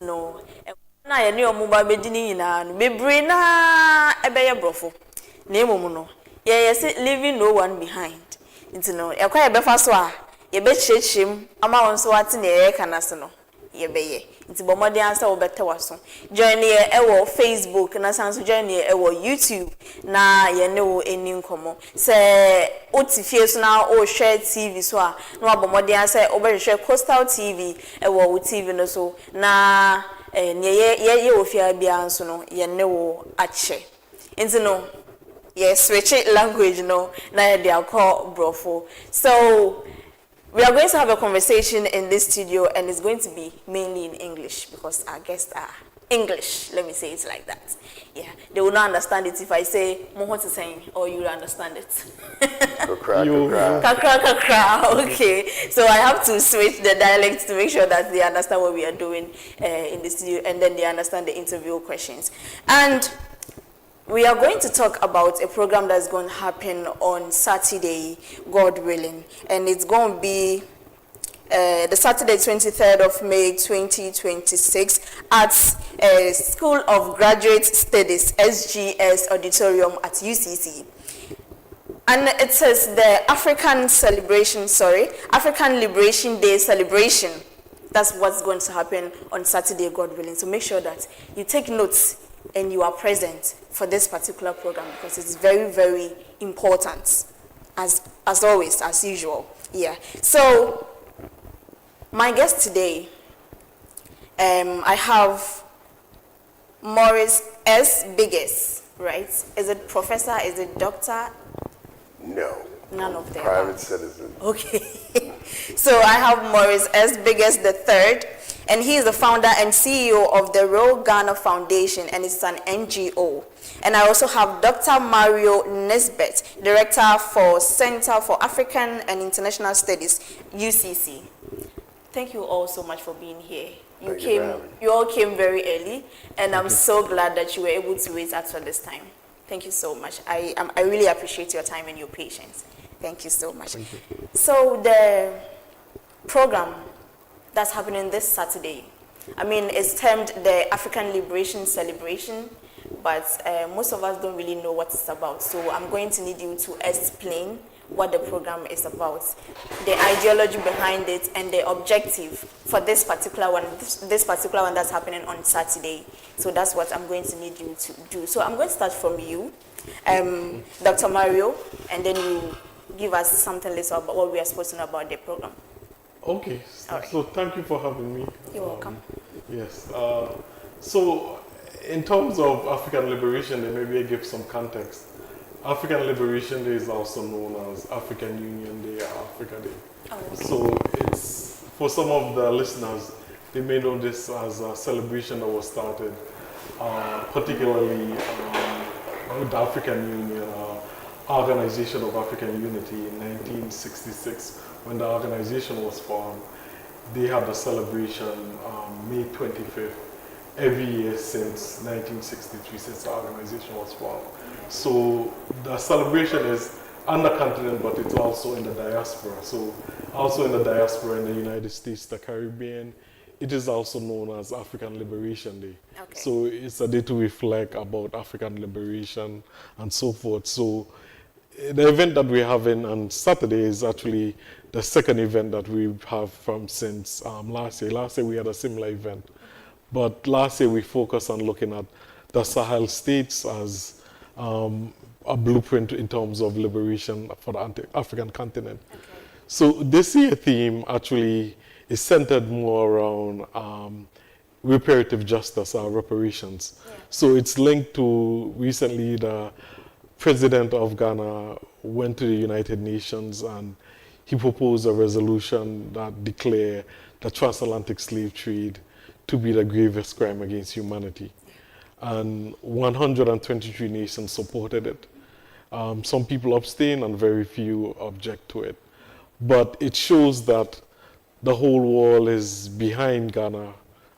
No, na ye ne omuba bedini nyina no bebre na ebeye brofo na emom no ye say leaving no one behind nti no ekwa ye befa so a ye be chirechim ama won so ate na ye kana se no ye beye nti bomode ansa wo bete waso join ye ewo Facebook na sanso join ye ewo YouTube na ye ne wo eni nkomo se otifie so na o share TV so a na abomode ansa wo be share Coastal TV ewo wo TV no so na ye ofia bia anso no ye ne wo ache nti no ye switch language no na ye dey call brofo. So we are going to have a conversation in this studio, and it's going to be mainly in English because our guests are English. Let me say it like that. Yeah, they will not understand it if I say "Mohon saying," or you will understand it. Kakra. Okay, so I have to switch the dialect to make sure that they understand what we are doing in the studio, and then they understand the interview questions. And we are going to talk about a program that's going to happen on Saturday, God willing, and it's going to be the Saturday, 23rd of May, 2026 at School of Graduate Studies, SGS Auditorium at UCC. And it says the African Liberation Day celebration. That's what's going to happen on Saturday, God willing. So make sure that you take notes and you are present for this particular program because it's very, very important, as always, as usual. Yeah. So my guest today, I have Maurice S. Biggest, right? Is it professor? Is it doctor? No. None of them. Private citizen. Okay. So I have Maurice S. Biggest III, and he is the founder and CEO of the Royal Ghana Foundation, and it's an NGO. And I also have Dr. Mario NISBETT, Director for Center for African and International Studies, UCC. Thank you all so much for being here. You all came very early, and I'm so glad that you were able to wait until this time. Thank you so much. I really appreciate your time and your patience. Thank you so much. Thank you. So the program that's happening this Saturday, I mean, it's termed the African Liberation Celebration, but most of us don't really know what it's about. So I'm going to need you to explain what the program is about, the ideology behind it, and the objective for this particular one that's happening on Saturday. So that's what I'm going to need you to do. So I'm going to start from you, Dr. Mario, and then you give us something little about what we are supposed to know about the program. Okay, right. So thank you for having me. You're welcome. Yes, so in terms of African liberation, then maybe I give some context. African Liberation Day is also known as African Union Day or Africa Day. Oh, okay. So it's, for some of the listeners, they may know this as a celebration that was started, particularly with the African Union, Organization of African Unity in 1966. When the organization was formed, they had a celebration May 25th every year since 1963, since the organization was formed. So the celebration is on the continent, but it's also in the diaspora. So also in the diaspora in the United States, the Caribbean, it is also known as African Liberation Day. Okay. So it's a day to reflect about African liberation and so forth. So the event that we're having on Saturday is actually the second event that we have from since last year. Last year we had a similar event, but last year we focused on looking at the Sahel states as a blueprint in terms of liberation for the African continent. Okay. So this year theme actually is centered more around reparative justice or reparations. Yeah. So it's linked to recently the president of Ghana went to the United Nations and he proposed a resolution that declared the transatlantic slave trade to be the gravest crime against humanity. And 123 nations supported it. Some people abstain and very few object to it. But it shows that the whole world is behind Ghana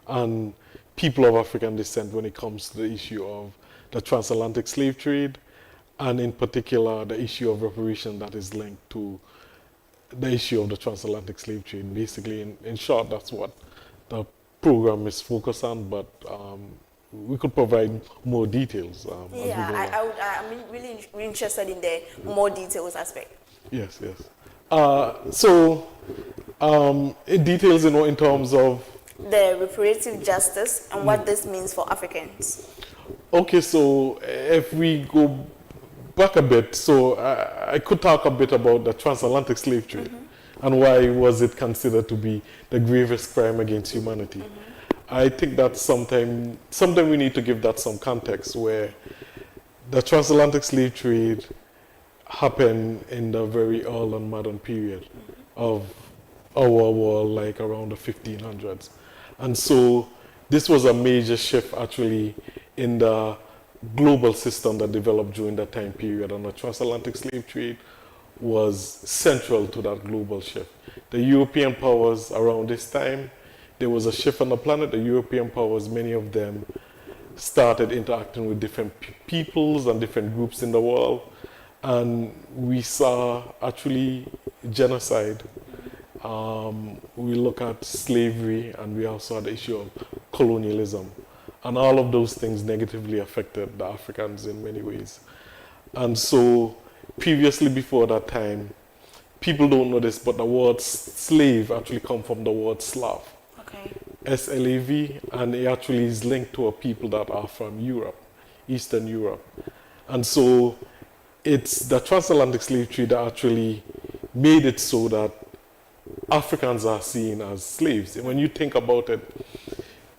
and people of African descent when it comes to the issue of the transatlantic slave trade, and in particular the issue of reparation that is linked to the issue of the transatlantic slave trade. Basically, in short, that's what the program is focused on, but we could provide more details as we go along. I'm really interested in the more details aspect. Yes, yes. In details, in terms of the reparative justice and what this means for Africans. Okay, so if we go back a bit, so I could talk a bit about the transatlantic slave trade and why was it considered to be the gravest crime against humanity. I think that sometime we need to give that some context, where the transatlantic slave trade happened in the very early and modern period of our world, like around the 1500s. And so this was a major shift actually in the global system that developed during that time period, and the transatlantic slave trade was central to that global shift. The European powers around this time, there was a shift on the planet. The European powers, many of them started interacting with different peoples and different groups in the world, and we saw actually genocide. We look at slavery, and we also had the issue of colonialism. And all of those things negatively affected the Africans in many ways. And so previously, before that time, people don't know this, but the word slave actually comes from the word Slav. Okay. S-L-A-V, and it actually is linked to a people that are from Europe, Eastern Europe. And so it's the transatlantic slave trade that actually made it so that Africans are seen as slaves. And when you think about it,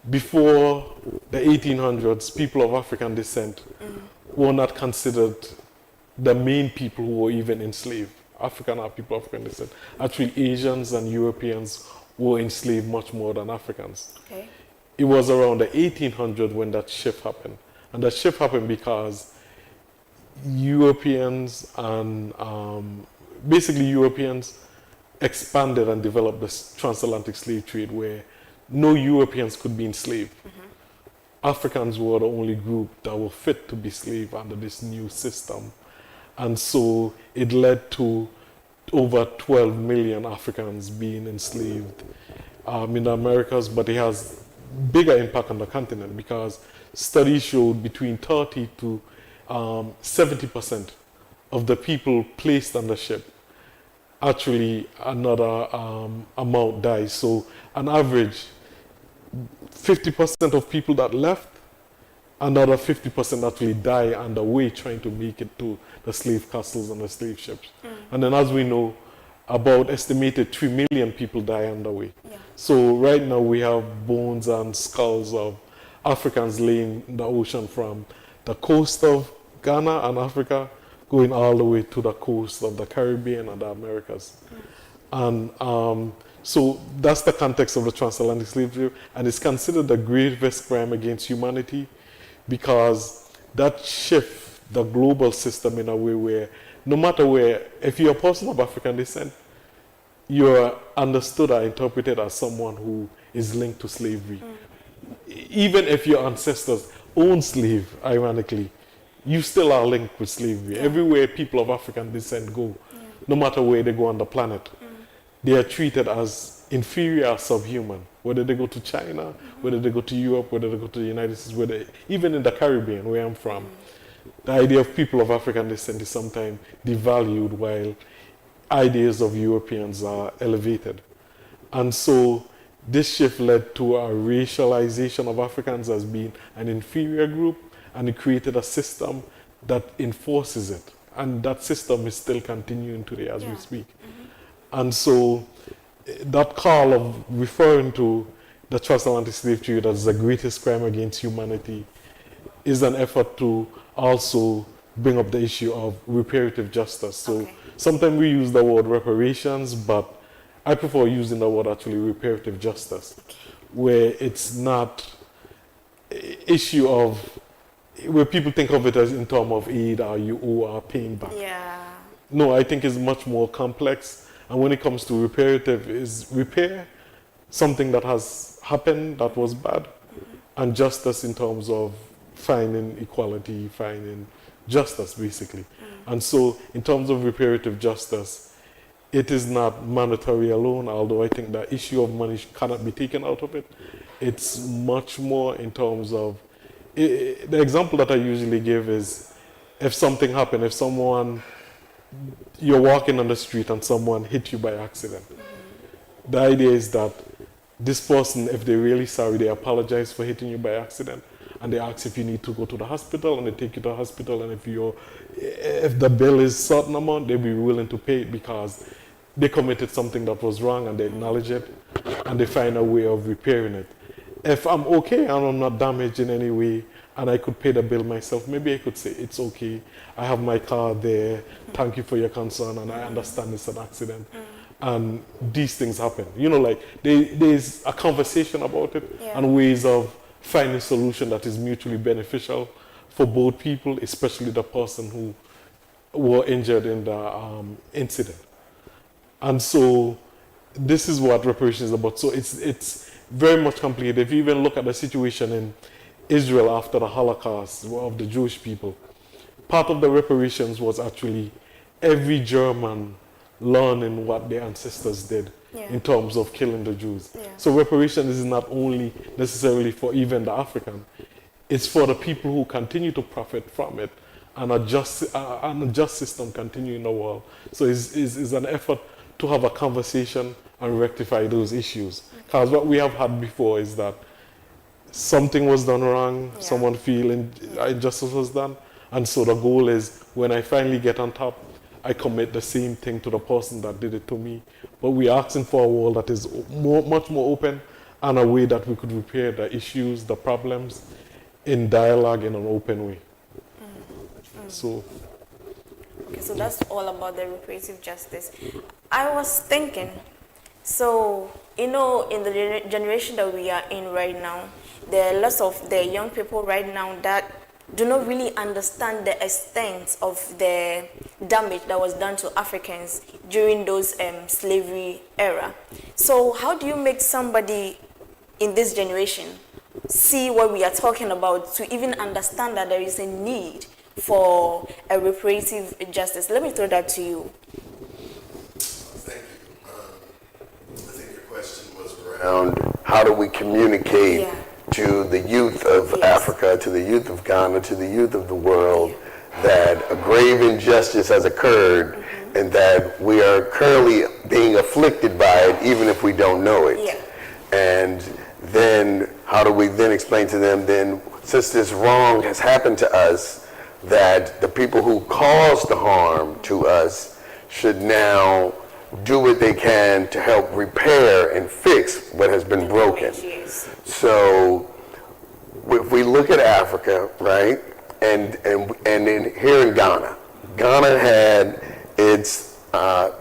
before the 1800s, people of African descent were not considered the main people who were even enslaved. People of African descent. Actually, Asians and Europeans were enslaved much more than Africans. Okay. It was around the 1800s when that shift happened. And that shift happened because Europeans and basically Europeans expanded and developed this transatlantic slave trade where no Europeans could be enslaved. Africans were the only group that were fit to be slaves under this new system. And so it led to over 12 million Africans being enslaved in the Americas, but it has bigger impact on the continent because studies showed between 30 to 70% of the people placed on the ship, actually another amount dies. So on average, 50% of people that left, another 50% actually die on the way trying to make it to the slave castles and the slave ships. And then as we know, about estimated 3 million people die on the way. Yeah. So right now we have bones and skulls of Africans laying in the ocean from the coast of Ghana and Africa going all the way to the coast of the Caribbean and the Americas. And so that's the context of the transatlantic slave trade, and it's considered the gravest crime against humanity because that shifts the global system in a way where no matter where, if you're a person of African descent, you're understood or interpreted as someone who is linked to slavery. Even if your ancestors owned slave, ironically, you still are linked with slavery. Everywhere people of African descent go, no matter where they go on the planet, they are treated as inferior or subhuman. Whether they go to China, whether they go to Europe, whether they go to the United States, even in the Caribbean, where I'm from, the idea of people of African descent is sometimes devalued while ideas of Europeans are elevated. And so this shift led to a racialization of Africans as being an inferior group, and it created a system that enforces it. And that system is still continuing today as we speak. And so that call of referring to the transatlantic slave trade as the greatest crime against humanity is an effort to also bring up the issue of reparative justice. So sometimes we use the word reparations, but I prefer using the word actually reparative justice, where it's not issue of, where people think of it as in terms of aid or you owe or paying back. Yeah. No, I think it's much more complex. And when it comes to reparative, is repair something that has happened that was bad, and justice in terms of finding equality, finding justice, basically. And so in terms of reparative justice, it is not monetary alone, although I think the issue of money cannot be taken out of it. It's much more in terms of, the example that I usually give is, if something happened, if someone, you're walking on the street and someone hit you by accident. The idea is that this person, if they're really sorry, they apologize for hitting you by accident, and they ask if you need to go to the hospital, and they take you to the hospital, and if the bill is certain amount, they'll be willing to pay it because they committed something that was wrong and they acknowledge it, and they find a way of repairing it. If I'm okay and I'm not damaged in any way, and I could pay the bill myself, maybe I could say, it's okay, I have my car there, thank you for your concern, and I understand it's an accident. And these things happen. You know, like, there's a conversation about it, and ways of finding a solution that is mutually beneficial for both people, especially the person who were injured in the incident. And so this is what reparations is about. So it's very much complicated. If you even look at the situation in Israel after the Holocaust of the Jewish people, part of the reparations was actually every German learning what their ancestors did in terms of killing the Jews. So reparations is not only necessarily for even the African, it's for the people who continue to profit from it, and a just system continue in the world. So it's an effort to have a conversation and rectify those issues. Because what we have had before is that something was done wrong, someone feeling injustice was done, and so the goal is, when I finally get on top, I commit the same thing to the person that did it to me. But we're asking for a world that is much more open, and a way that we could repair the issues, the problems, in dialogue, in an open way. So. Okay, so that's all about the reparative justice. I was thinking, so, you know, in the generation that we are in right now, there are lots of the young people right now that do not really understand the extent of the damage that was done to Africans during those slavery era. So how do you make somebody in this generation see what we are talking about, to even understand that there is a need for a reparative justice? Let me throw that to you. Thank you. I think your question was around how do we communicate to the youth of Africa, to the youth of Ghana, to the youth of the world, that a grave injustice has occurred and that we are currently being afflicted by it, even if we don't know it. And then how do we then explain to them, then, since this wrong has happened to us, that the people who caused the harm to us should now do what they can to help repair and fix what has been broken. So if we look at Africa, right, and here in Ghana, Ghana had its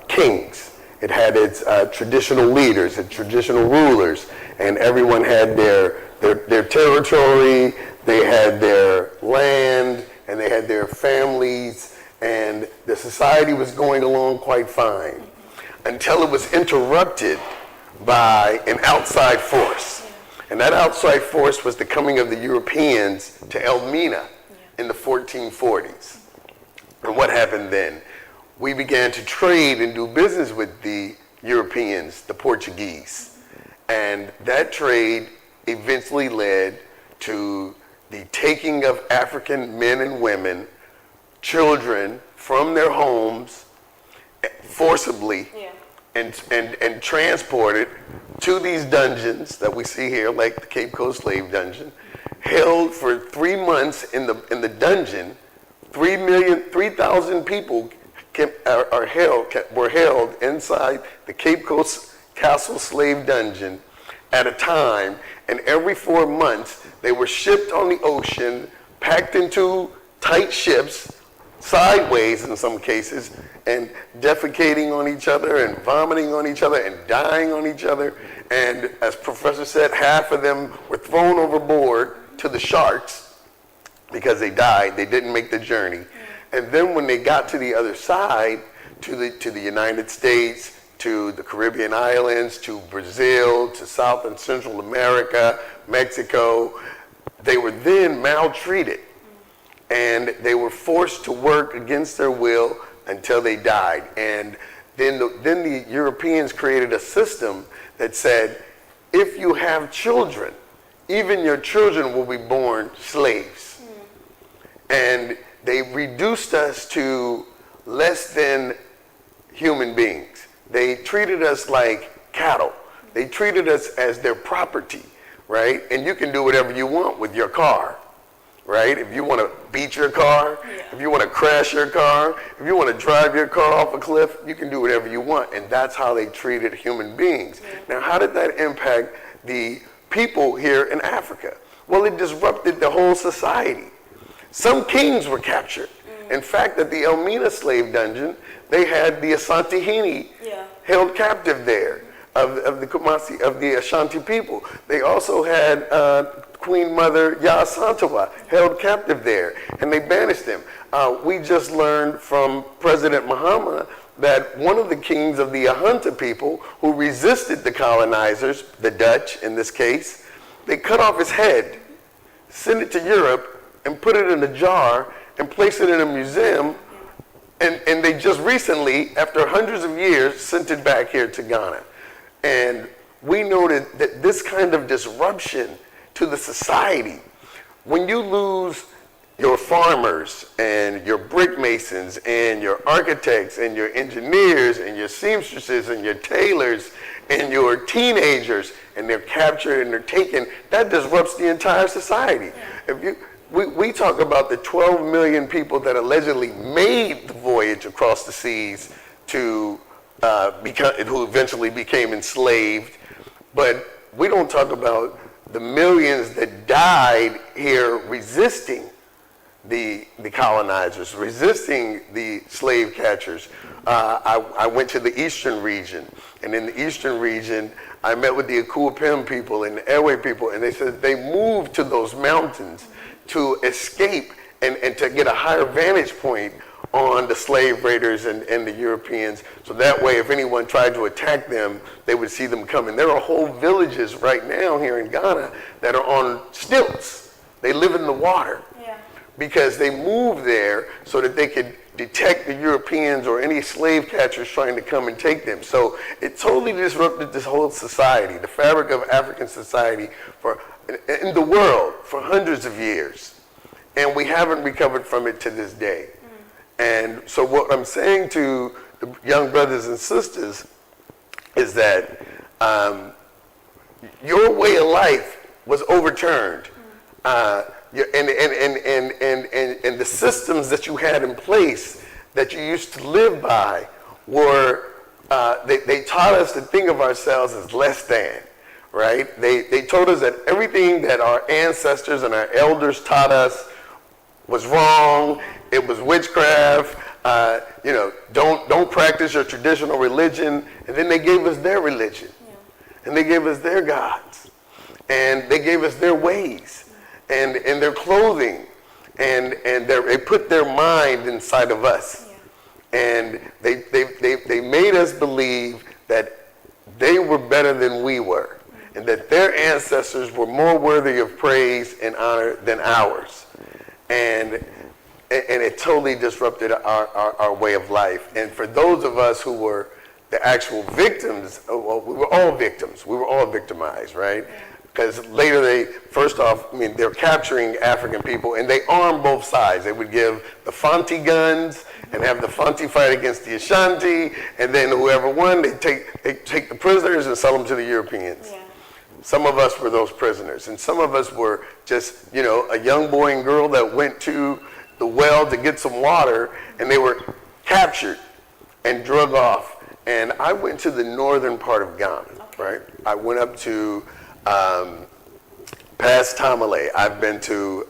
kings, it had its traditional leaders, its traditional rulers, and everyone had their territory, they had their land, and they had their families, and the society was going along quite fine until it was interrupted by an outside force. And that outside force was the coming of the Europeans to Elmina in the 1440s. And what happened then? We began to trade and do business with the Europeans, the Portuguese. And that trade eventually led to the taking of African men and women, children, from their homes forcibly and transported to these dungeons that we see here, like the Cape Coast Slave Dungeon, held for 3 months in the dungeon. 3,000 people were held inside the Cape Coast castle slave dungeon at a time, and every 4 months they were shipped on the ocean, packed into tight ships, sideways in some cases, and defecating on each other and vomiting on each other and dying on each other. And as Professor said, half of them were thrown overboard to the sharks because they died. They didn't make the journey. And then when they got to the other side, to the United States, to the Caribbean islands, to Brazil, to South and Central America, Mexico, they were then maltreated. And they were forced to work against their will until they died. And then the Europeans created a system that said, if you have children, even your children will be born slaves. And they reduced us to less than human beings. They treated us like cattle. They treated us as their property, right? And you can do whatever you want with your car, right? If you want to beat your car, if you want to crash your car, if you want to drive your car off a cliff, you can do whatever you want. And that's how they treated human beings. Now, how did that impact the people here in Africa? Well, it disrupted the whole society. Some kings were captured. In fact, at the Elmina slave dungeon, they had the Asantehene held captive there, of the Kumasi, of the Ashanti people. They also had Queen Mother Ya Santawa held captive there, and they banished them. We just learned from President Mahama that one of the kings of the Ahunta people who resisted the colonizers, the Dutch in this case, they cut off his head, sent it to Europe, and put it in a jar and place it in a museum, and they just recently, after hundreds of years, sent it back here to Ghana. And we noted that this kind of disruption to the society, when you lose your farmers and your brick masons and your architects and your engineers and your seamstresses and your tailors and your teenagers, and they're captured and they're taken, that disrupts the entire society. We talk about the 12 million people that allegedly made the voyage across the seas to who eventually became enslaved, but we don't talk about the millions that died here resisting the colonizers, resisting the slave catchers. I went to the eastern region, and in the eastern region, I met with the Akuapem people and the Ewe people, and they said they moved to those mountains to escape and to get a higher vantage point on the slave raiders and the Europeans. So that way, if anyone tried to attack them, they would see them coming. There are whole villages right now here in Ghana that are on stilts. They live in the water because they moved there so that they could detect the Europeans or any slave catchers trying to come and take them. So it totally disrupted this whole society, the fabric of African society in the world for hundreds of years. And we haven't recovered from it to this day. And so what I'm saying to the young brothers and sisters is that your way of life was overturned. And the systems that you had in place that you used to live by were, they taught us to think of ourselves as less than, right? They told us that everything that our ancestors and our elders taught us was wrong. It was witchcraft. Don't practice your traditional religion. And then they gave us their religion, and they gave us their gods, and they gave us their ways, and their clothing, and they put their mind inside of us, and they made us believe that they were better than we were, and that their ancestors were more worthy of praise and honor than ours. And it totally disrupted our way of life. And for those of us who were the actual victims, well, we were all victims. We were all victimized, right? Because later they're capturing African people, and they armed both sides. They would give the Fanti guns and have the Fanti fight against the Ashanti, and then whoever won, they take the prisoners and sell them to the Europeans. Some of us were those prisoners, and some of us were just, a young boy and girl that went to the well to get some water, and they were captured and drug off And I went to the northern part of Ghana, right? I went up to past Tamale. I've been to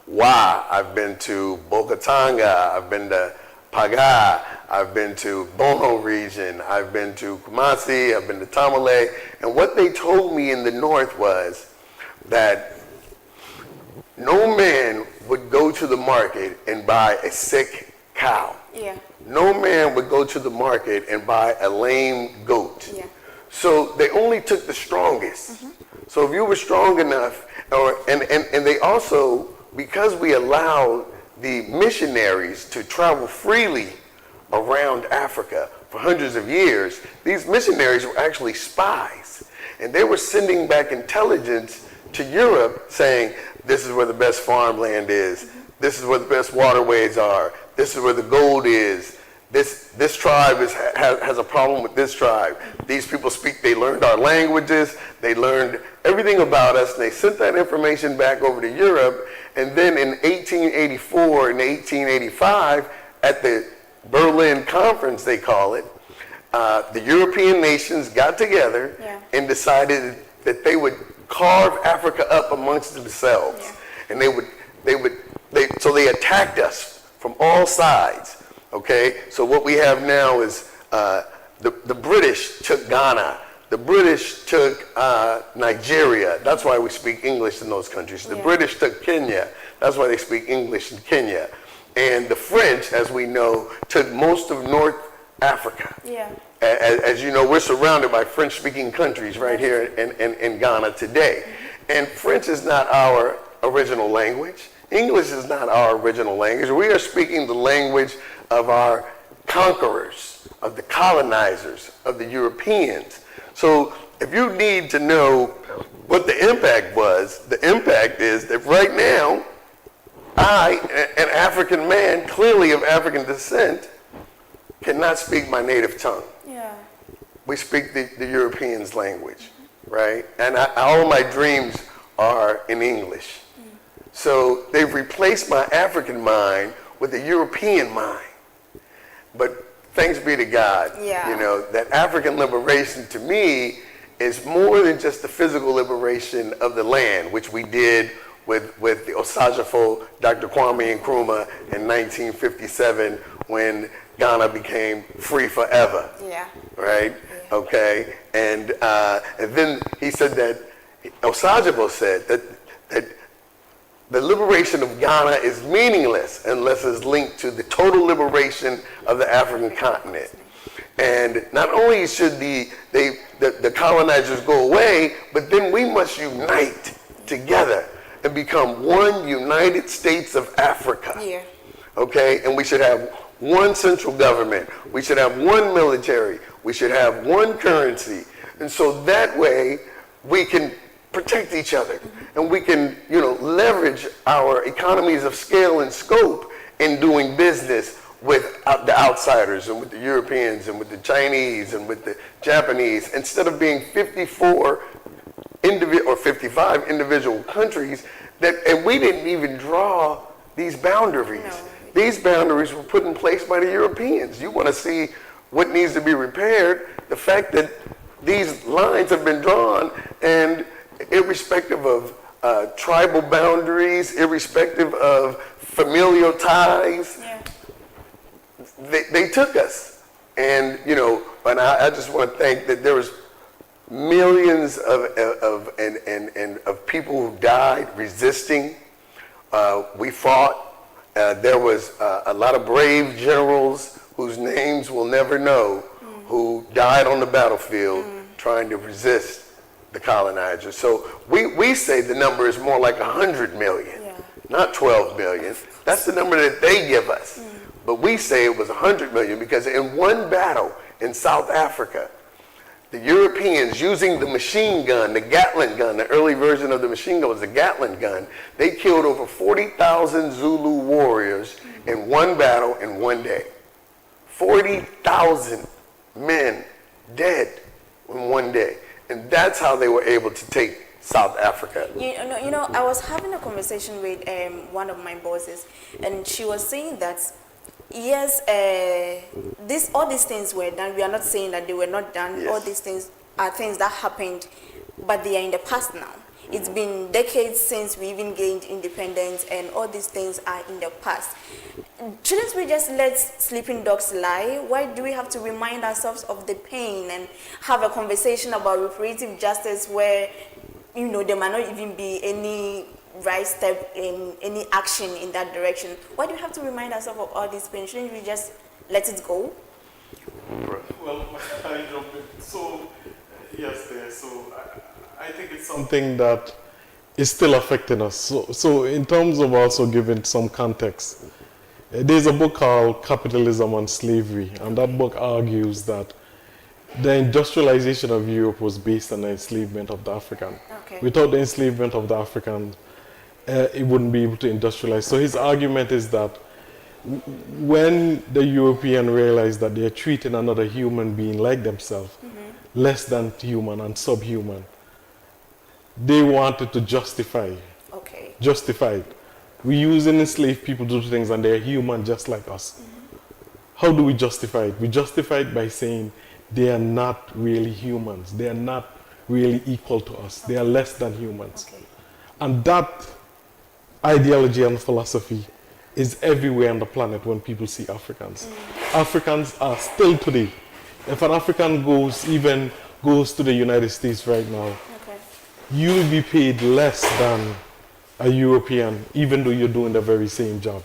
Wa. I've been to Bokatanga. I've been to Paga. I've been to Bono region. I've been to Kumasi. I've been to Tamale. And what they told me in the north was that no man would go to the market and buy a sick cow. Yeah. No man would go to the market and buy a lame goat. Yeah. So they only took the strongest. So if you were strong enough, and they also, because we allowed the missionaries to travel freely around Africa for hundreds of years, these missionaries were actually spies. And they were sending back intelligence to Europe saying, this is where the best farmland is. This is where the best waterways are. This is where the gold is. This tribe has a problem with this tribe. These people they learned our languages, they learned everything about us, and they sent that information back over to Europe. And then in 1884 and 1885, at the Berlin Conference, they call it, the European nations got together and decided that they would carve Africa up amongst themselves. And so they attacked us from all sides. Okay, so what we have now is the British took Ghana. The British took Nigeria. That's why we speak English in those countries. The British took Kenya. That's why they speak English in Kenya. And the French, as we know, took most of North Africa. Yeah. As you know, we're surrounded by French-speaking countries right here in Ghana today. And French is not our original language. English is not our original language. We are speaking the language of our conquerors, of the colonizers, of the Europeans. So if you need to know what the impact was, the impact is that right now, I, an African man, clearly of African descent, cannot speak my native tongue. Yeah. We speak the Europeans' language, right? And all my dreams are in English. So they've replaced my African mind with a European mind. But thanks be to God, you know, that African liberation to me is more than just the physical liberation of the land, which we did with the Osajifo, Dr. Kwame Nkrumah in 1957 when Ghana became free forever. Yeah. Right? Yeah. Okay. And then he said that, Osajifo said that the liberation of Ghana is meaningless unless it's linked to the total liberation of the African continent. And not only should the colonizers go away, but then we must unite together and become one United States of Africa. Yeah. Okay? And we should have one central government. We should have one military. We should have one currency. And so that way we can protect each other, and we can, you know, leverage our economies of scale and scope in doing business with the outsiders and with the Europeans and with the Chinese and with the Japanese, instead of being 54 or 55 individual countries and we didn't even draw these boundaries. No. These boundaries were put in place by the Europeans. You want to see what needs to be repaired, the fact that these lines have been drawn, and irrespective of tribal boundaries, irrespective of familial ties, they took us. And, you know, and I just want to thank that there was millions of people who died resisting. We fought. There was a lot of brave generals whose names we'll never know who died on the battlefield trying to resist the colonizers. So we say the number is more like 100 million, not 12 million. That's the number that they give us. But we say it was 100 million because in one battle in South Africa, the Europeans, using the machine gun, the Gatling gun, the early version of the machine gun was the Gatling gun, they killed over 40,000 Zulu warriors in one battle in one day. 40,000 men dead in one day. And that's how they were able to take South Africa. You know, I was having a conversation with one of my bosses, and she was saying that Yes, all these things were done. We are not saying that they were not done. Yes. All these things are things that happened, but they are in the past now. It's been decades since we even gained independence, and all these things are in the past. Shouldn't we just let sleeping dogs lie? Why do we have to remind ourselves of the pain and have a conversation about reparative justice where, you know, there might not even be any right step in any action in that direction? Why do we have to remind ourselves of all this pain? Shouldn't we just let it go? Well, I jump in. So, yes, I think it's something that is still affecting us. So in terms of also giving some context, there's a book called Capitalism and Slavery, and that book argues that the industrialization of Europe was based on the enslavement of the African. Okay. Without the enslavement of the African, it wouldn't be able to industrialize. So his argument is that when the European realized that they're treating another human being like themselves, less than human and subhuman, they wanted to justify it. We use enslaved people to do things and they're human just like us. How do we justify it? We justify it by saying they are not really humans. They are not really equal to us. They are less than humans. And that ideology and philosophy is everywhere on the planet when people see Africans. Africans are still today. If an African goes to the United States right now, you will be paid less than a European, even though you're doing the very same job.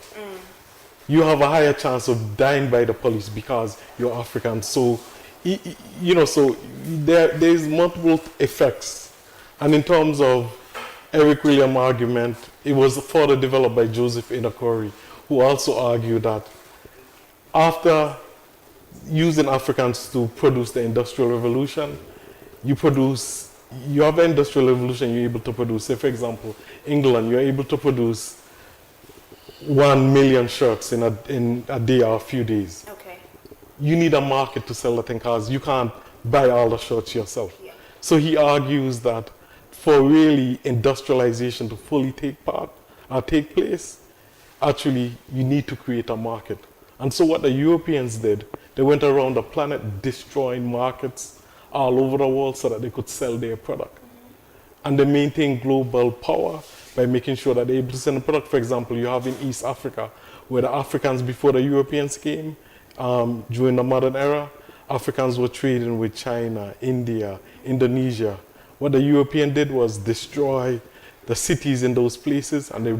You have a higher chance of dying by the police because you're African. So, so there's multiple effects. And in terms of Eric Williams' argument, it was further developed by Joseph Inakori, who also argued that after using Africans to produce the Industrial Revolution, you have an Industrial Revolution, you're able to produce, say for example, England, you're able to produce 1 million shirts in a day or a few days. You need a market to sell the thing because you can't buy all the shirts yourself. So he argues that for really industrialization to fully take place, actually you need to create a market. And so what the Europeans did, they went around the planet destroying markets all over the world so that they could sell their product. And they maintain global power by making sure that they're able to sell the product. For example, you have in East Africa, where the Africans before the Europeans came, during the modern era, Africans were trading with China, India, Indonesia. What the European did was destroy the cities in those places, and they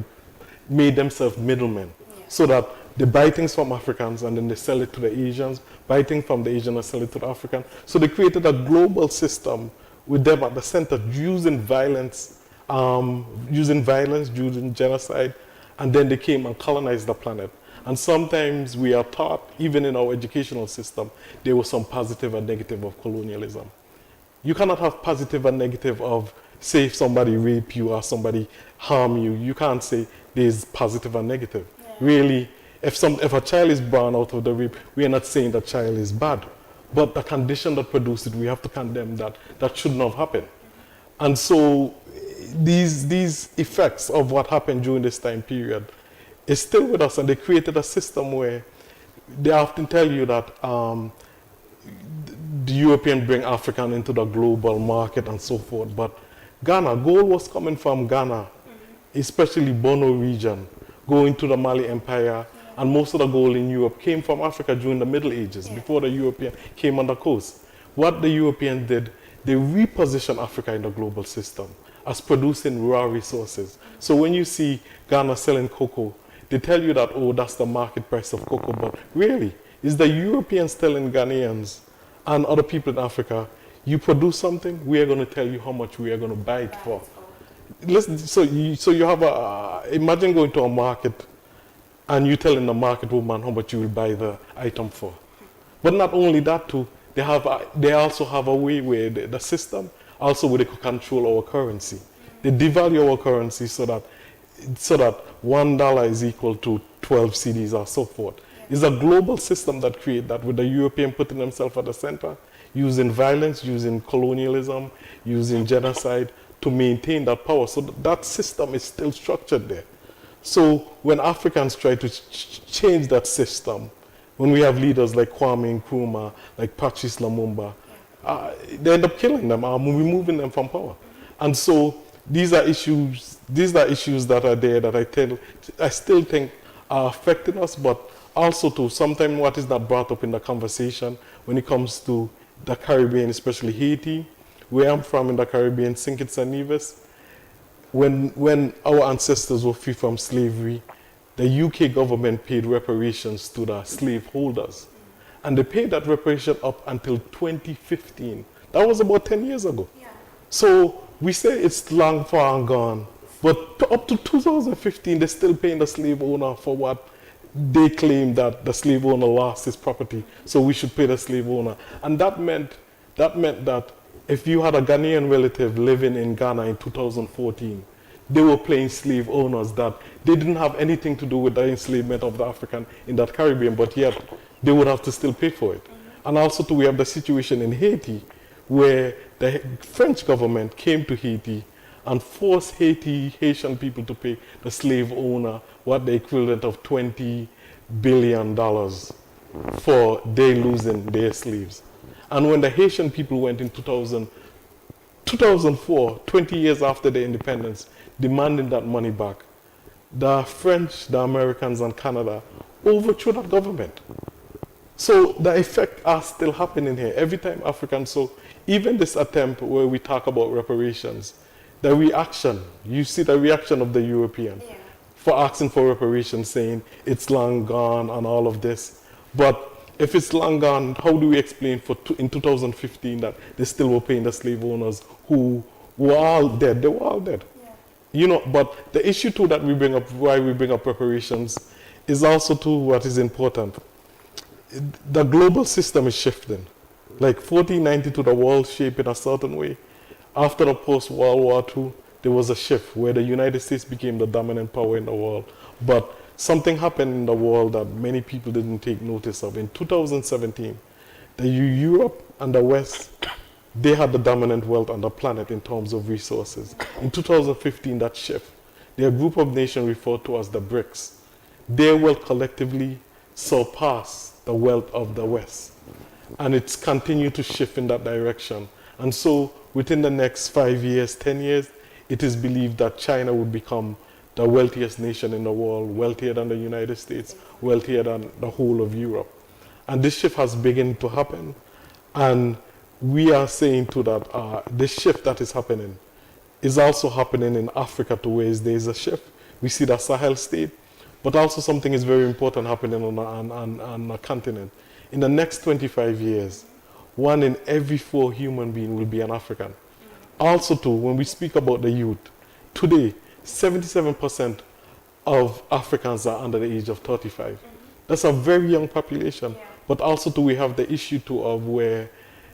made themselves middlemen, so that they buy things from Africans and then they sell it to the Asians, buy things from the Asians and sell it to the Africans. So they created a global system with them at the center, using violence, using genocide, and then they came and colonized the planet. And sometimes we are taught, even in our educational system, there was some positive and negative of colonialism. You cannot have positive and negative of, say, if somebody rape you or somebody harm you. You can't say there's positive and negative. Really, if a child is born out of the rape, we are not saying that child is bad. But the condition that produced it, we have to condemn that. That should not happen. And so these effects of what happened during this time period is still with us, and they created a system where they often tell you that the European bring African into the global market and so forth. But Ghana, gold was coming from Ghana, especially Bono region, going to the Mali Empire, and most of the gold in Europe came from Africa during the Middle Ages, before the European came on the coast. What the Europeans did, they repositioned Africa in the global system as producing raw resources. So when you see Ghana selling cocoa, they tell you that, oh, that's the market price of cocoa, but really, it's the Europeans telling Ghanaians and other people in Africa, you produce something, we are going to tell you how much we are going to buy it for. Listen, so you have imagine going to a market and you telling the market woman how much you will buy the item for. But not only that too, they also have a way where the system, also where they could control our currency. They devalue our currency so that $1 is equal to 12 cedis or so forth. It's a global system that creates that, with the European putting themselves at the center, using violence, using colonialism, using genocide to maintain that power. So that system is still structured there. So when Africans try to change that system, when we have leaders like Kwame Nkrumah, like Patrice Lumumba, they end up killing them, removing them from power. And so these are issues that are there that I still think are affecting us, but also too, sometimes what is not brought up in the conversation when it comes to the Caribbean, especially Haiti, where I'm from in the Caribbean, St. Kitts and Nevis. When our ancestors were free from slavery, the UK government paid reparations to the slaveholders. And they paid that reparation up until 2015. That was about 10 years ago. Yeah. So we say it's long far and gone, but up to 2015, they're still paying the slave owner for what they claim that the slave owner lost his property, so we should pay the slave owner. And that meant that if you had a Ghanaian relative living in Ghana in 2014, they were paying slave owners that they didn't have anything to do with the enslavement of the African in that Caribbean, but yet they would have to still pay for it. And also too, we have the situation in Haiti where the French government came to Haiti and forced Haitian people to pay the slave owner what the equivalent of $20 billion for they losing their slaves. And when the Haitian people went in 2004, 20 years after their independence, demanding that money back, the French, the Americans, and Canada overthrew that government. So the effects are still happening here every time Africans. So even this attempt where we talk about reparations, the reaction, you see the reaction of the European for asking for reparations, saying it's long gone and all of this. But if it's long gone, how do we explain in 2015 that they still were paying the slave owners who were all dead? They were all dead. Yeah. You know, but the issue too that we bring up, why we bring up reparations, is also too what is important. The global system is shifting. Like 1492, the world shaped in a certain way. After the post-World War II, there was a shift where the United States became the dominant power in the world. But something happened in the world that many people didn't take notice of. In 2017, Europe and the West, they had the dominant wealth on the planet in terms of resources. In 2015, that shift, there are a group of nations referred to as the BRICS. Their wealth collectively surpassed the wealth of the West. And it's continued to shift in that direction. And so within the next 5 years, 10 years, it is believed that China would become the wealthiest nation in the world, wealthier than the United States, wealthier than the whole of Europe. And this shift has begun to happen. And we are saying too that this shift that is happening is also happening in Africa too, where there is a shift. We see the Sahel state, but also something is very important happening on the continent. In the next 25 years, 1 in every 4 human beings will be an African. Also too, when we speak about the youth, today, 77% of Africans are under the age of 35. That's a very young population. Yeah. But also too, we have the issue too of where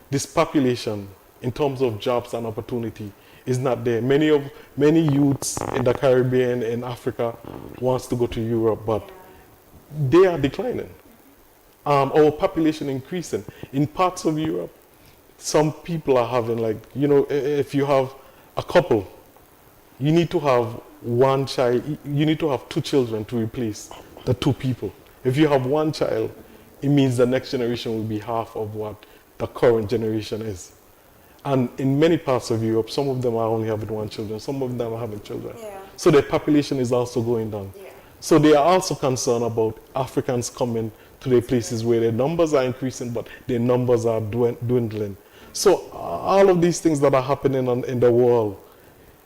this population, in terms of jobs and opportunity, is not there. Many youths in the Caribbean and Africa wants to go to Europe, but they are declining. Our population increasing. In parts of Europe, some people are having, like, you know, if you have a couple, you need to have one child, you need to have 2 children to replace the 2 people. If you have 1 child, it means the next generation will be half of what the current generation is. And in many parts of Europe, some of them are only having 1 children, some of them are having children. Yeah. So their population is also going down. Yeah. So they are also concerned about Africans coming to their places where their numbers are increasing, but their numbers are dwindling. So all of these things that are happening in the world,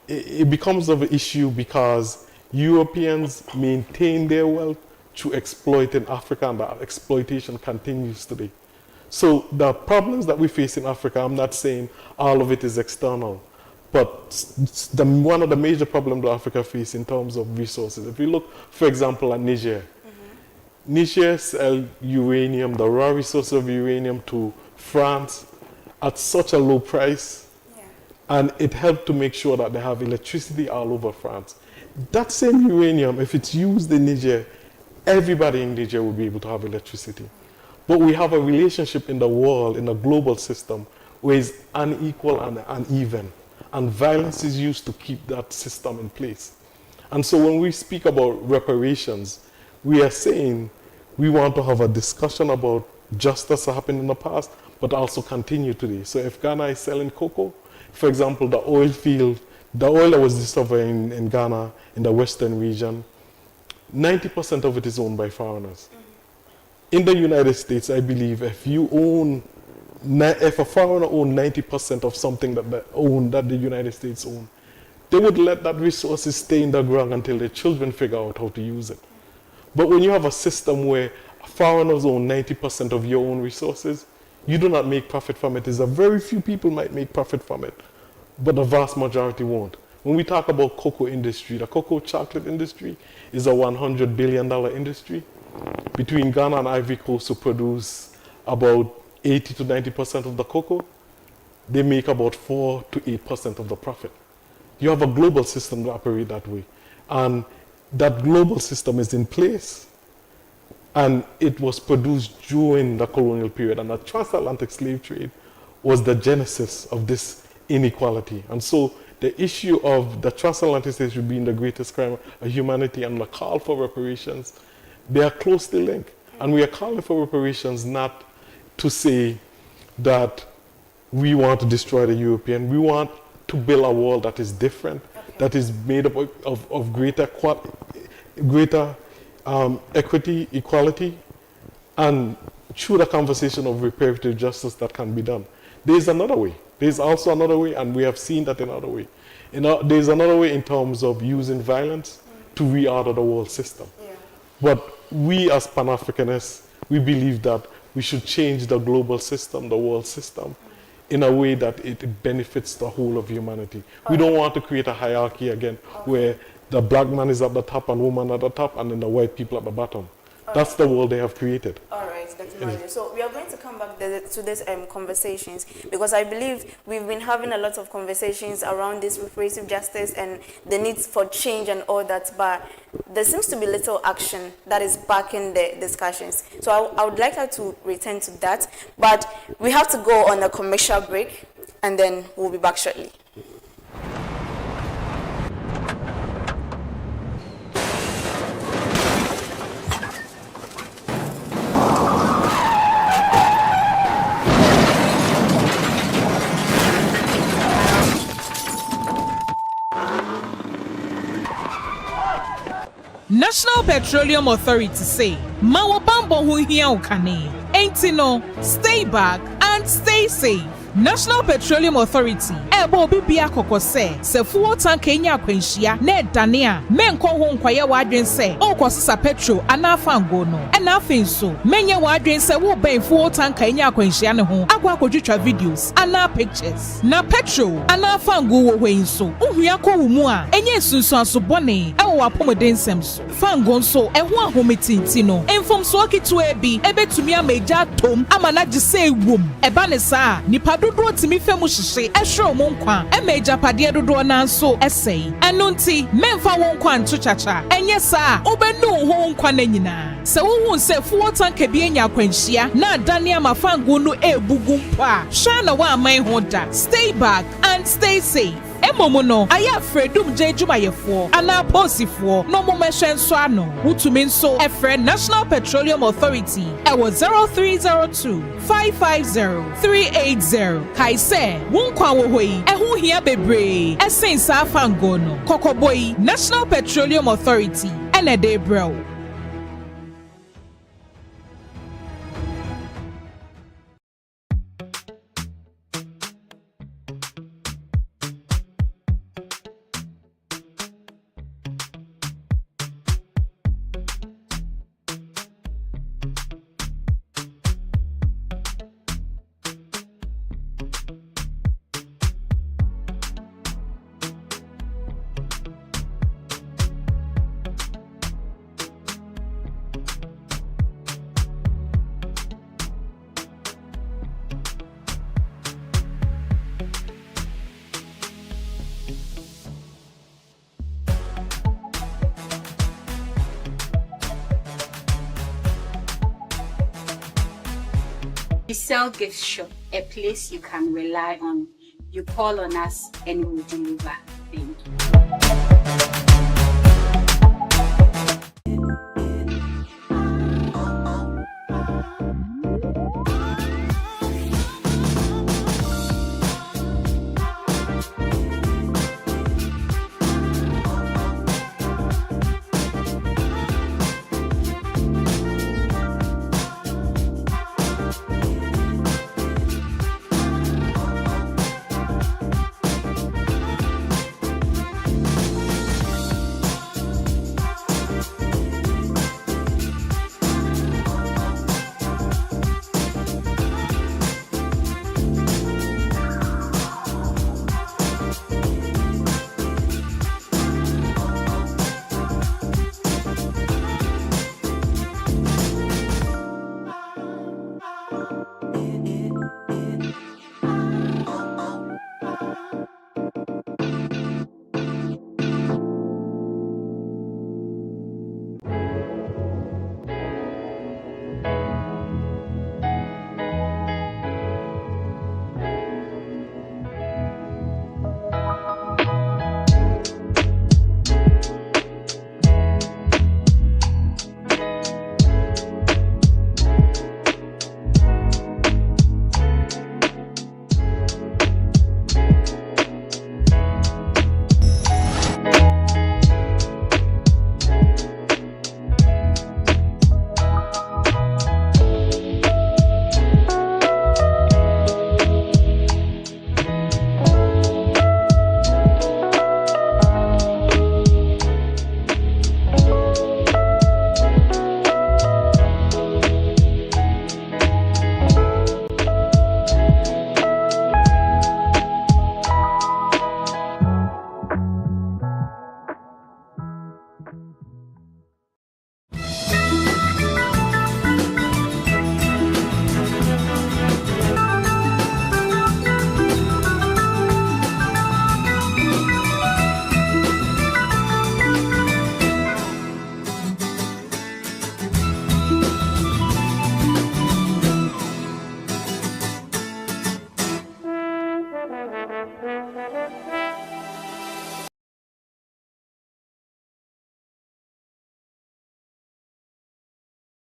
it becomes of an issue because Europeans maintain their wealth through exploiting Africa, and that exploitation continues today. So the problems that we face in Africa, I'm not saying all of it is external, but one of the major problems that Africa faces in terms of resources, if you look, for example, at Niger, Niger sells uranium, the raw resource of uranium, to France at such a low price, and it helped to make sure that they have electricity all over France. That same uranium, if it's used in Niger, everybody in Niger will be able to have electricity. But we have a relationship in the world, in a global system, where it's unequal and uneven, and violence is used to keep that system in place. And so when we speak about reparations, we are saying we want to have a discussion about justice that happened in the past, but also continue today. So if Ghana is selling cocoa, for example, the oil that was discovered in Ghana, in the western region, 90% of it is owned by foreigners. In the United States, I believe if a foreigner owned 90% of something that the United States own, they would let that resources stay in the ground until their children figure out how to use it. But when you have a system where foreigners own 90% of your own resources, you do not make profit from it. There's a very few people might make profit from it, but the vast majority won't. When we talk about cocoa industry, the cocoa chocolate industry is a $100 billion industry. Between Ghana and Ivory Coast, who produce about 80 to 90% of the cocoa, they make about 4 to 8% of the profit. You have a global system that operates that way. And that global system is in place. And it was produced during the colonial period. And the transatlantic slave trade was the genesis of this inequality. And so the issue of the transatlantic slave trade being the greatest crime of humanity and the call for reparations, they are closely linked. And we are calling for reparations not to say that we want to destroy the European. We want to build a world that is different, that is made up of greater equity, equality, and through the conversation of reparative justice that can be done. There's another way. There's also another way, and we have seen that another way. There's another way in terms of using violence to reorder the world system. Yeah. But we as Pan-Africanists, we believe that we should change the global system, the world system, in a way that it benefits the whole of humanity. We don't want to create a hierarchy again where the black man is at the top and woman at the top and then the white people at the bottom. That's the world they have created. All right, Dr. Mario. So we are going to come back to these conversations because I believe we've been having a lot of conversations around this reparative justice and the need for change and all that, but there seems to be little action that is backing the discussions. So I would like her to return to that, but we have to go on a commercial break and then we'll be back shortly. National Petroleum Authority say, Mawabambo hu hiya ukane. Ain't no, stay back and stay safe. National Petroleum Authority, ebo bibia kokose, se fuel tank enya kwenshia, ne dania, menko ho nkwaye wadwen se, okosisa petrol anafango no. Ena finso, menye wadwen se wo ben fuel tank enya kwenshia ne ho, akwa akotwitwa videos, ana pictures. Na petrol anafango wo hwenso, uhua ko wumu a, enye sunsu asobone, ewo wapomoden semso. Fango nso, eho ahometinti no. Enfomso akitu ebi, ebetumi ameja tom, ama na gise wom. Eba ne saa, nipa dodo timi femu hihye ehwe mo nkwa emeja pade dodo na nso esei eno nti memfa wo nkwa nto chacha enye saa obenu ho nkwa na nyina se wo hu se fuo tanka bi enya kwanhia na dania mafango no ebugu mpa hwa na wa aman ho da. Stay back and stay safe. Emomo no aya fredum je jumayefo ana posifo no momehwe nso ano utumi nso efre National Petroleum Authority ewo 0302 550 380 kaise wonkwa wo hoi ehu hia bebre esensa afango no kokoboy National Petroleum Authority enede bro. We sell gift shop, a place you can rely on. You call on us and we will deliver. Thank you.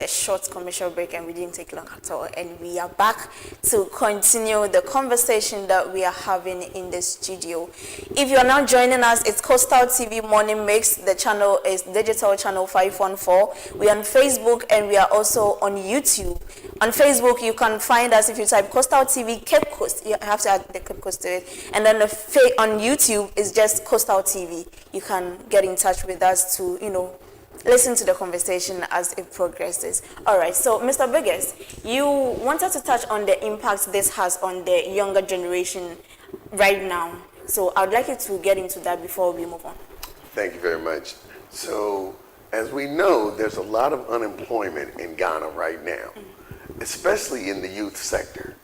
a short commercial break, and we didn't take long at all, and we are back to continue the conversation that we are having in the studio. If you are now joining us, it's Coastal TV Morning Mix. The channel is digital channel 514. We are on Facebook, and we are also on YouTube. On Facebook, you can find us if you type Coastal TV Cape Coast. You have to add the Cape Coast to it, and then on YouTube is just Coastal TV. You can get in touch with us to, listen to the conversation as it progresses. All right, so Mr. Biggers, you wanted to touch on the impact this has on the younger generation right now. So I would like you to get into that before we move on. Thank you very much. So, as we know, there's a lot of unemployment in Ghana right now, especially in the youth sector.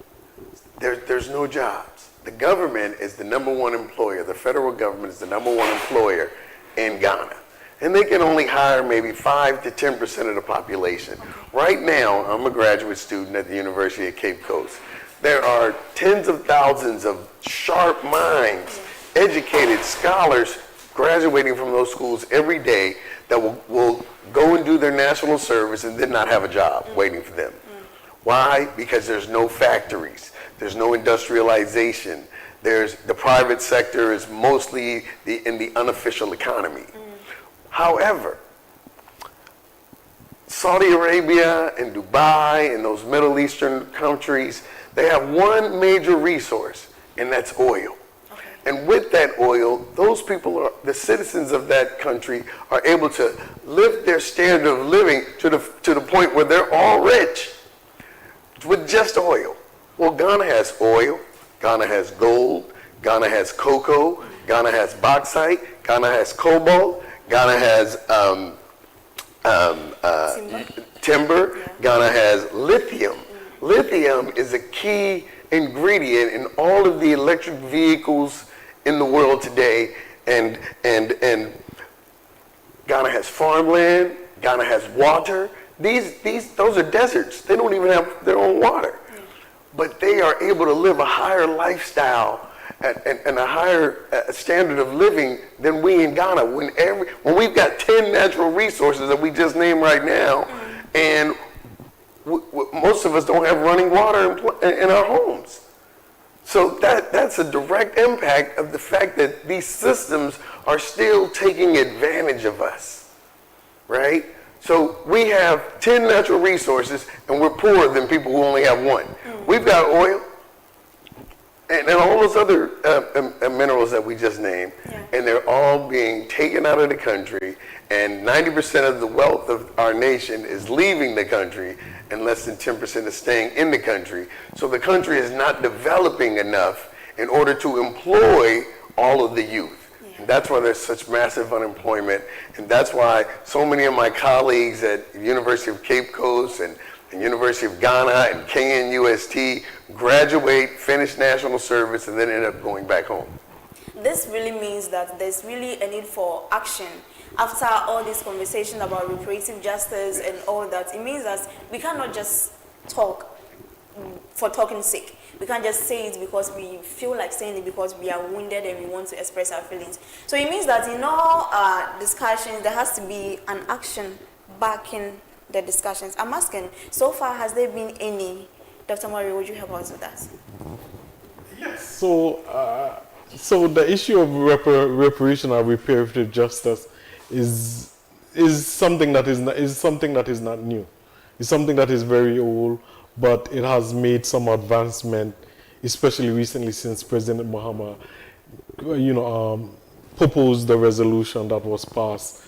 There's no jobs. The government is the #1 employer. The federal government is the #1 employer in Ghana. And they can only hire maybe 5 to 10% of the population. Right now, I'm a graduate student at the University of Cape Coast. There are tens of thousands of sharp minds, educated scholars graduating from those schools every day that will go and do their national service and then not have a job waiting for them. Why? Because there's no factories. There's no industrialization. The private sector is mostly in the unofficial economy. However, Saudi Arabia and Dubai and those Middle Eastern countries, they have one major resource, and that's oil. Okay. And with that oil, those people, the citizens of that country, are able to lift their standard of living to the point where they're all rich with just oil. Well, Ghana has oil, Ghana has gold, Ghana has cocoa, Ghana has bauxite, Ghana has cobalt, Ghana has timber. Yeah. Ghana has lithium. Lithium is a key ingredient in all of the electric vehicles in the world today. And Ghana has farmland. Ghana has water. Those are deserts. They don't even have their own water. Yeah. But they are able to live a higher lifestyle and a higher standard of living than we in Ghana. When we've got 10 natural resources that we just named right now, and most of us don't have running water in our homes. So that's a direct impact of the fact that these systems are still taking advantage of us, right? So we have 10 natural resources, and we're poorer than people who only have one. We've got oil, and all those other minerals that we just named, yeah. And they're all being taken out of the country, and 90% of the wealth of our nation is leaving the country, and less than 10% is staying in the country. So the country is not developing enough in order to employ all of the youth. Yeah. And that's why there's such massive unemployment, and that's why so many of my colleagues at the University of Cape Coast and University of Ghana and KNUST graduate, finish national service, and then end up going back home. This really means that there's really a need for action. After all this conversation about reproductive justice and all that, it means that we cannot just talk for talking's sake. We can't just say it because we feel like saying it because we are wounded and we want to express our feelings. So it means that in all discussions, there has to be an action backing the discussions. I'm asking, so far, has there been any? Dr. Murray, would you help us with that? Yes. So the issue of reparation or reparative justice is something that is not new. It's something that is very old, but it has made some advancement, especially recently since President Mahama, proposed the resolution that was passed,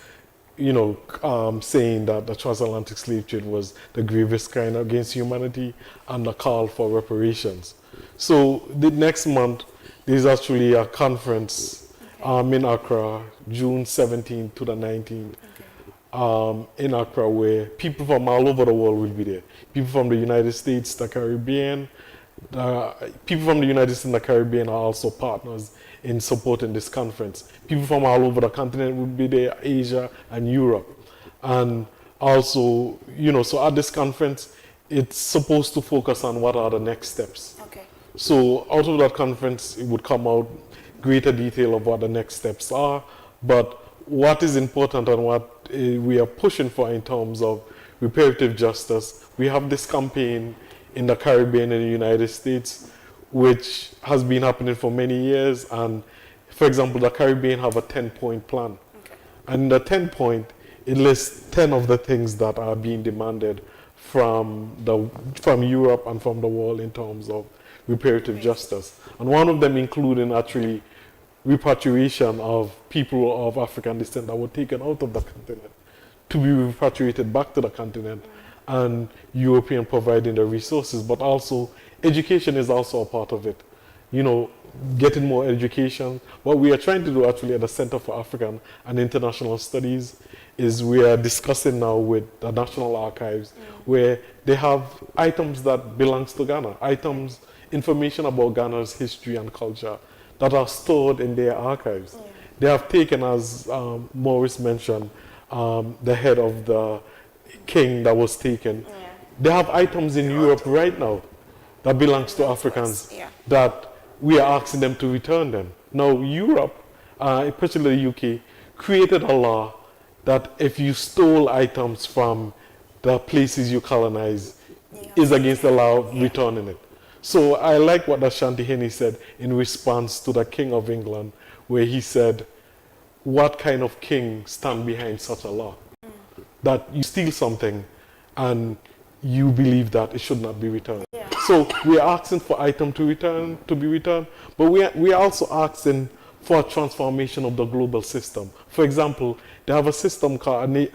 saying that the transatlantic slave trade was the gravest crime against humanity and the call for reparations. So the next month, there's actually a conference in Accra, June 17th to the 19th, in Accra, where people from all over the world will be there. People from the United States, the Caribbean. People from the United States and the Caribbean are also partners in supporting this conference. People from all over the continent will be there, Asia and Europe. And also, so at this conference, it's supposed to focus on what are the next steps. Okay. So out of that conference, it would come out greater detail of what the next steps are. But what is important and what we are pushing for in terms of reparative justice. We have this campaign in the Caribbean and the United States, which has been happening for many years. And for example, the Caribbean have a 10-point plan. Okay. And in the 10-point, it lists 10 of the things that are being demanded from Europe and from the world in terms of reparative justice. And one of them including actually repatriation of people of African descent that were taken out of the continent to be repatriated back to the continent, and European providing the resources, but also education is also a part of it. You know, getting more education. What we are trying to do actually at the Center for African and International Studies is we are discussing now with the National Archives where they have items that belongs to Ghana, information about Ghana's history and culture that are stored in their archives. They have taken, as Maurice mentioned, the head of the king that was taken. They have items in Europe right now that belongs to Africans that we are asking them to return them. Now Europe, especially the UK, created a law that if you stole items from the places you colonize, is against the law of returning it. So I like what Ashanti Henny said in response to the King of England, where he said, what kind of king stand behind such a law? That you steal something and you believe that it should not be returned. So we are asking for item to be returned, but we are also asking for a transformation of the global system. For example, they have a system called an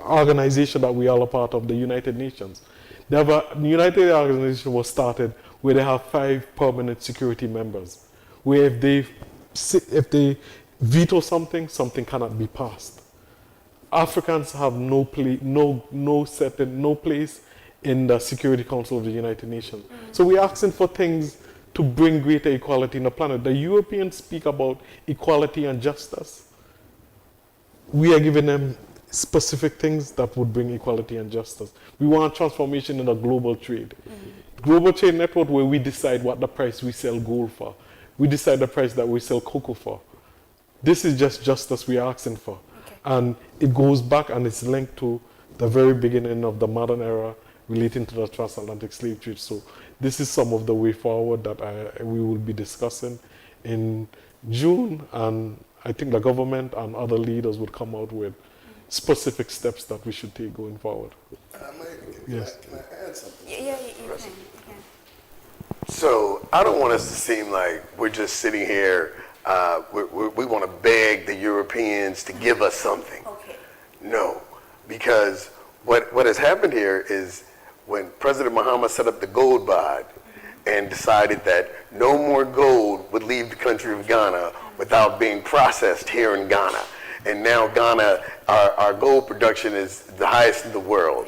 organization that we are a part of, the United Nations. They have a United organization was started where they have 5 permanent security members, where if they veto something, something cannot be passed. Africans have no place in the Security Council of the United Nations. So we're asking for things to bring greater equality in the planet. The Europeans speak about equality and justice. We are giving them specific things that would bring equality and justice. We want transformation in a global trade. Global trade network where we decide what the price we sell gold for. We decide the price that we sell cocoa for. This is just justice we are asking for. And it goes back and it's linked to the very beginning of the modern era relating to the transatlantic slave trade. So this is some of the way forward that we will be discussing in June, and I think the government and other leaders would come out with specific steps that we should take going forward. Can I add something? Yeah, you can. So I don't want us to seem like we're just sitting here, we want to beg the Europeans to give us something. Okay. No, because what has happened here is when President Muhammad set up the gold bod and decided that no more gold would leave the country of Ghana without being processed here in Ghana. And now Ghana, our gold production is the highest in the world.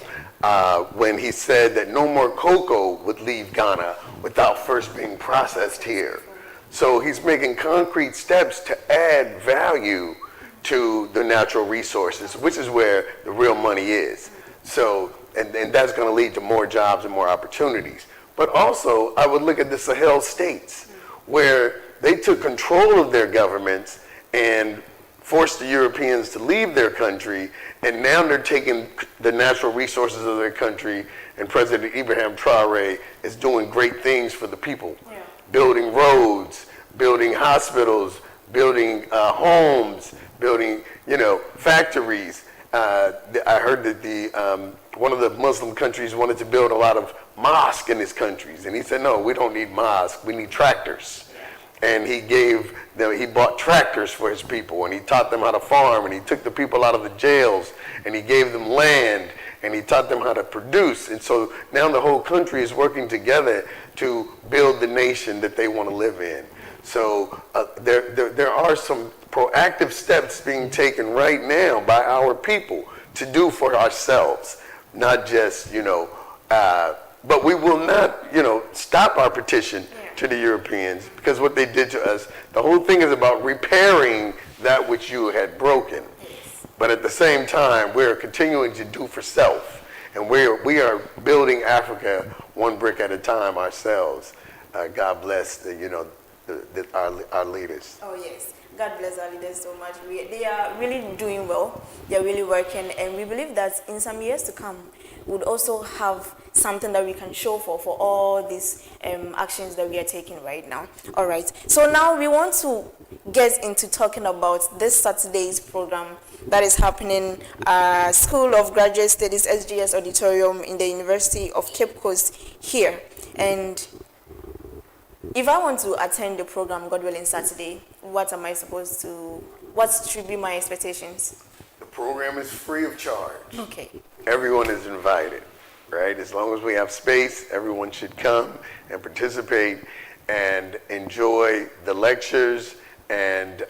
When he said that no more cocoa would leave Ghana without first being processed here. So he's making concrete steps to add value to the natural resources, which is where the real money is. So, and that's going to lead to more jobs and more opportunities. But also, I would look at the Sahel states, where they took control of their governments and forced the Europeans to leave their country, and now they're taking the natural resources of their country, and President Ibrahim Traoré is doing great things for the people. Yeah. Building roads, building hospitals, building homes, building, factories. I heard that one of the Muslim countries wanted to build a lot of mosques in his countries, and he said, no, we don't need mosques, we need tractors. And he bought tractors for his people, and he taught them how to farm, and he took the people out of the jails, and he gave them land, and he taught them how to produce. And so now the whole country is working together to build the nation that they want to live in. So there are some proactive steps being taken right now by our people to do for ourselves, not just, but we will not, stop our petition to the Europeans, because what they did to us, the whole thing is about repairing that which you had broken. But at the same time, we're continuing to do for self, and we are building Africa one brick at a time ourselves. God bless our leaders. Oh yes. God bless our leaders so much. They are really doing well. They are really working, and we believe that in some years to come, we'll also have something that we can show for all these actions that we are taking right now. All right. So now we want to get into talking about this Saturday's program that is happening at School of Graduate Studies SGS Auditorium in the University of Cape Coast here. And if I want to attend the program, God willing, Saturday, what should be my expectations? The program is free of charge. Okay. Everyone is invited, right? As long as we have space, everyone should come and participate and enjoy the lectures. And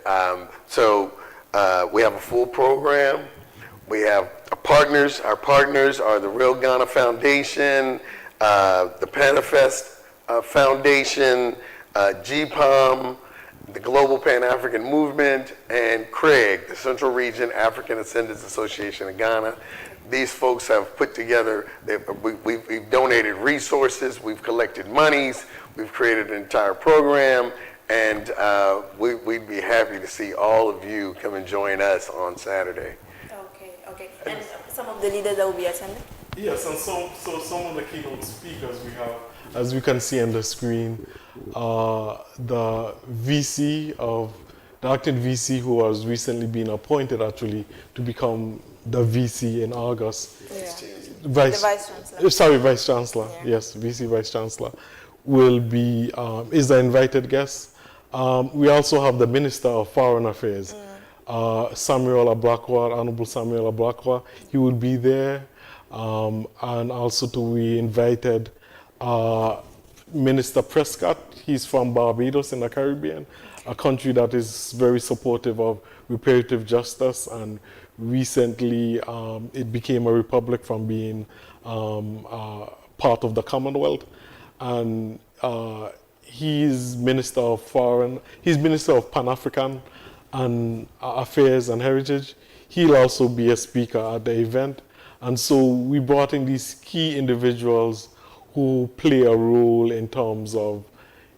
we have a full program. We have partners. Our partners are the Real Ghana Foundation, the Panifest Foundation, GPAM, the Global Pan-African Movement, and CRAG, the Central Region African Ascendants Association of Ghana. These folks have put together, we've donated resources, we've collected monies, we've created an entire program, and we'd be happy to see all of you come and join us on Saturday. Okay. And some of the leaders that will be attending? Yes, and some of the keynote speakers we have, as you can see on the screen, the acting VC who has recently been appointed actually to become the VC in August. Yeah. Vice Chancellor. Yeah. Yes, VC Vice Chancellor will be, is the invited guest. We also have the Minister of Foreign Affairs, Samuel Ablakwa, Honorable Samuel Ablakwa. He will be there. And also we invited Minister Prescott. He's from Barbados in the Caribbean, a country that is very supportive of reparative justice, and recently it became a republic from being part of the Commonwealth. And he's Minister of Pan-African and Affairs and Heritage. He'll also be a speaker at the event. And so we brought in these key individuals who play a role in terms of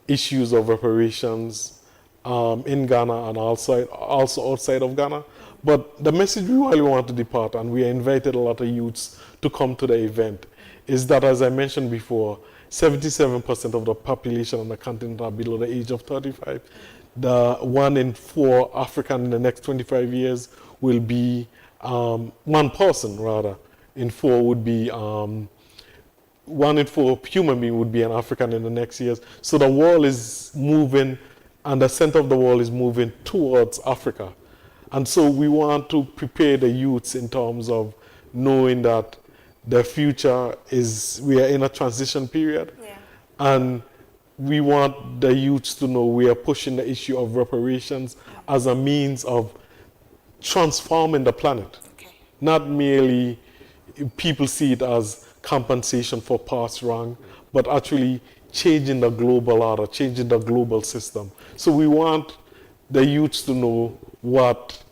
issues of reparations in Ghana and also outside of Ghana. But the message we really want to depart, and we invited a lot of youths to come to the event, is that, as I mentioned before, 77% of the population on the continent are below the age of 35. The 1 in 4 African in the next 25 years will be, 1 person rather, in 4 would be, 1 in 4 human being would be an African in the next years. So the world is moving, and the center of the world is moving towards Africa. And so we want to prepare the youths in terms of knowing that the future is, we are in a transition period. Yeah. And we want the youths to know we are pushing the issue of reparations as a means of transforming the planet. Okay. Not merely people see it as compensation for past wrong, but actually changing the global order, changing the global system. So we want the youths to know what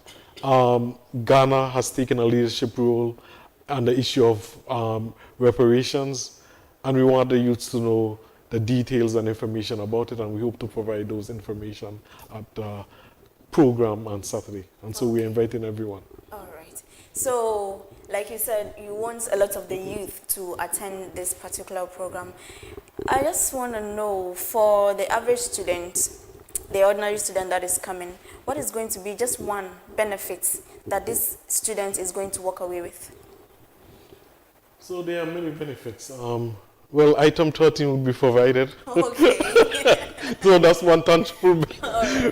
Ghana has taken a leadership role on the issue of reparations, and we want the youths to know the details and information about it, and we hope to provide those information at the program on Saturday. And so we're inviting everyone. All right. So, like you said, you want a lot of the youth to attend this particular program. I just want to know, for the average student, the ordinary student that is coming, what is going to be just one benefit that this student is going to walk away with? So there are many benefits. Well, item 13 will be provided. Okay. So that's one tangible,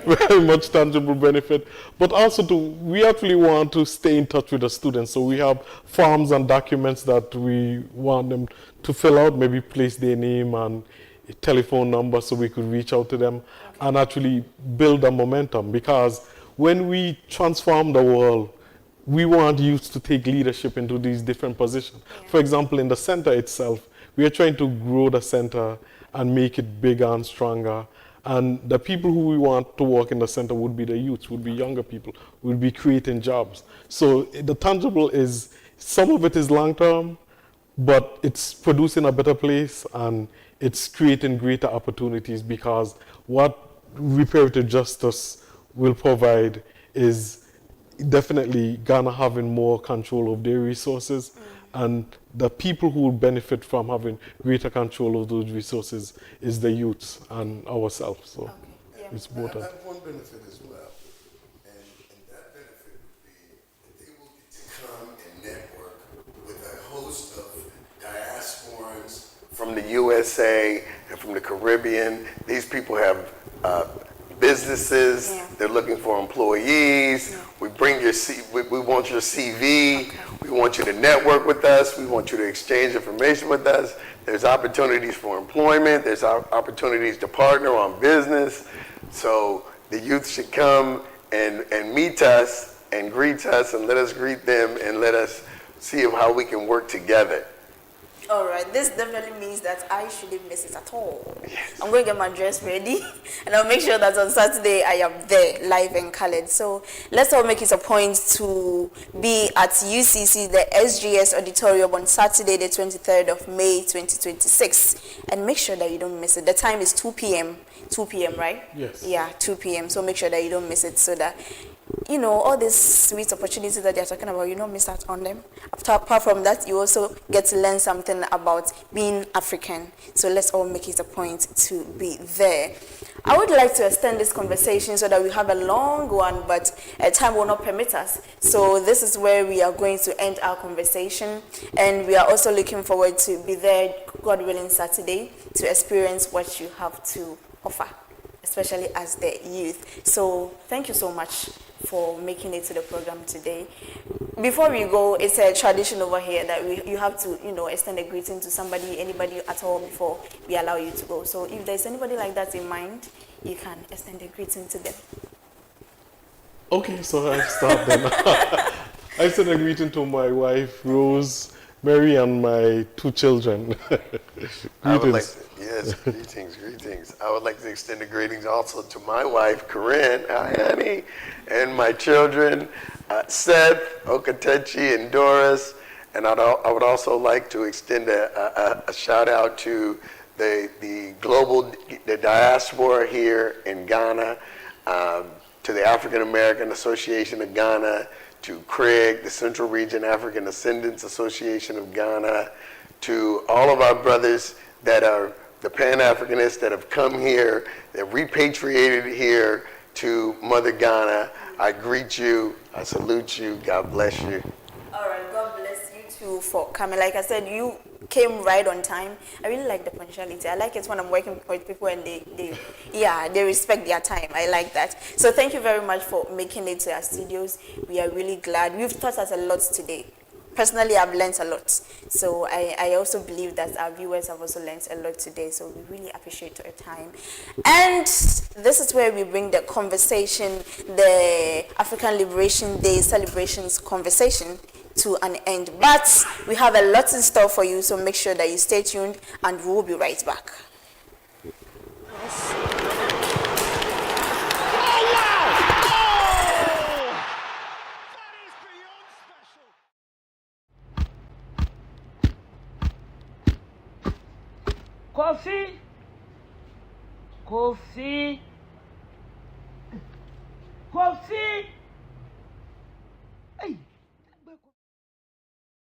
very much tangible benefit. But also we actually want to stay in touch with the students. So we have forms and documents that we want them to fill out, maybe place their name and a telephone number so we could reach out to them and actually build a momentum. Because when we transform the world, we want youth to take leadership into these different positions. Yeah. For example, in the center itself, we are trying to grow the center and make it bigger and stronger. And the people who we want to work in the center would be the youth, would be younger people, would be creating jobs. So the tangible is, some of it is long-term, but it's producing a better place and it's creating greater opportunities, because what reparative justice will provide is definitely Ghana having more control of their resources, and the people who will benefit from having greater control of those resources is the youth and ourselves. So it's important. I have one benefit as well, and that benefit would be that they will get to come and network with a host of diasporans from the USA and from the Caribbean. These people have businesses. They're looking for employees. We bring your we want your CV. We want you to network with us. We want you to exchange information with us. There's opportunities for employment. There's opportunities to partner on business. So the youth should come and meet us and greet us and let us greet them and let us see how we can work together. All right, this definitely means that I shouldn't miss it at all. Yes. I'm going to get my dress ready, and I'll make sure that on Saturday I am there, live and colored. So let's all make it a point to be at UCC, the SGS Auditorium, on Saturday, the 23rd of May, 2026. And make sure that you don't miss it. The time is 2 p.m. 2 p.m., right? Yes. Yeah, 2 p.m. So make sure that you don't miss it so that, you know, all these sweet opportunities that they're talking about, you don't miss out on them. Apart from that, you also get to learn something about being African. So let's all make it a point to be there. I would like to extend this conversation so that we have a long one, but time will not permit us. So this is where we are going to end our conversation. And we are also looking forward to be there, God willing, Saturday to experience what you have to offer, especially as the youth. So thank you so much for making it to the program today. Before we go, it's a tradition over here that you have to, you know, extend a greeting to somebody, anybody at all before we allow you to go. So if there's anybody like that in mind, you can extend a greeting to them. Okay, so I start then. I send a greeting to my wife, Rose, Mary, and my 2 children. I would like to, yes, greetings. I would like to extend the greetings also to my wife, Corinne, hi honey, and my children, Seth, Okatechi, and Doris. And I would also like to extend a shout out to the diaspora here in Ghana, to the African American Association of Ghana, to Craig, the Central Region African Ascendants Association of Ghana, to all of our brothers that are the Pan-Africanists that have come here, that repatriated here to Mother Ghana. I greet you, I salute you, God bless you. All right, God bless you too for coming. Like I said, you came right on time. I really like the punctuality. I like it when I'm working with people and they respect their time. I like that. So thank you very much for making it to our studios. We are really glad. You've taught us a lot today. Personally, I've learned a lot. So I also believe that our viewers have also learned a lot today. So we really appreciate your time. And this is where we bring the conversation, the African Liberation Day celebrations conversation, to an end. But we have a lot in store for you, so make sure that you stay tuned and we'll be right back. Kofi, Kofi, Kofi.